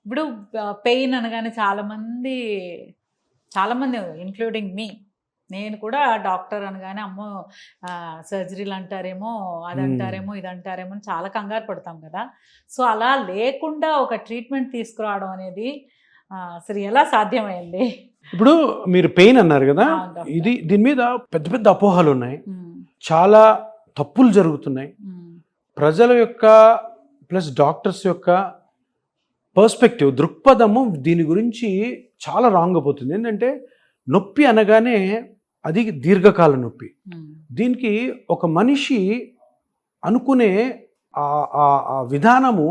ఇప్పుడు పెయిన్ అనగానే చాలామంది ఇంక్లూడింగ్ మీ, నేను కూడా డాక్టర్ అనగానే అమ్మో సర్జరీలు అంటారేమో, అది అంటారేమో, ఇది అంటారేమో అని చాలా కంగారు పడతాం కదా. సో అలా లేకుండా ఒక ట్రీట్మెంట్ తీసుకురావడం అనేది అసలు ఎలా సాధ్యమైంది? ఇప్పుడు మీరు పెయిన్ అన్నారు కదా, అవును డాక్టర్. దీని మీద పెద్ద పెద్ద అపోహలు ఉన్నాయి, ఉమ్, చాలా తప్పులు జరుగుతున్నాయి. ఉమ్, ప్రజల యొక్క ప్లస్ డాక్టర్స్ యొక్క పర్స్పెక్టివ్, దృక్పథము దీని గురించి చాలా రాంగ్ పోతుంది. ఏంటంటే నొప్పి అనగానే అది దీర్ఘకాల నొప్పి. ఉమ్, దీనికి ఒక మనిషి అనుకునే ఆ విధానము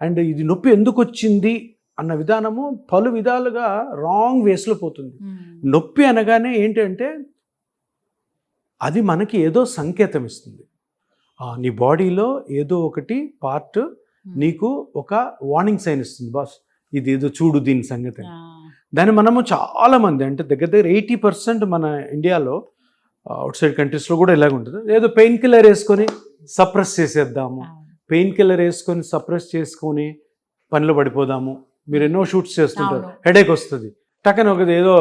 అండ్ ఇది నొప్పి ఎందుకు వచ్చింది అన్న విధానము పలు విధాలుగా రాంగ్ వేస్లో పోతుంది. ఉమ్, నొప్పి అనగానే ఏంటంటే అది మనకి ఏదో సంకేతం ఇస్తుంది. నీ బాడీలో ఏదో ఒకటి పార్ట్ నీకు ఒక వార్నింగ్ సైన్ ఇస్తుంది, బాస్ ఇది ఏదో చూడు దీని సంగతి. ఆ, దాన్ని మనము చాలామంది అంటే దగ్గర దగ్గర 80% మన ఇండియాలో అవుట్ సైడ్ కంట్రీస్లో కూడా ఇలాగ ఉంటుంది. ఏదో పెయిన్ కిల్లర్ వేసుకొని సప్రెస్ చేసేద్దాము, ఆ, పెయిన్ కిల్లర్ వేసుకొని సప్రెస్ చేసుకొని పనిలో పడిపోదాము. మీరు ఎన్నో షూట్స్ చేస్తుంటారు, అవును. హెడేక్ వస్తుంది, టక్కన ఒక ఏదో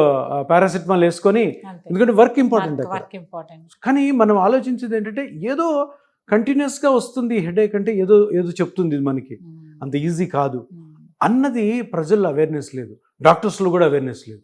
పారాసిటమాల్ వేసుకొని, అంతే. ఎందుకంటే వర్క్ ఇంపార్టెంట్ అక్కడ. Work important. కానీ మనం ఆలోచించేది ఏంటంటే ఏదో కంటిన్యూస్గా వస్తుంది హెడేక్ అంటే ఏదో ఏదో చెప్తుంది ఇది మనకి, అంత ఈజీ కాదు అన్నది ప్రజల్లో అవేర్నెస్ లేదు, డాక్టర్స్లో కూడా అవేర్నెస్ లేదు.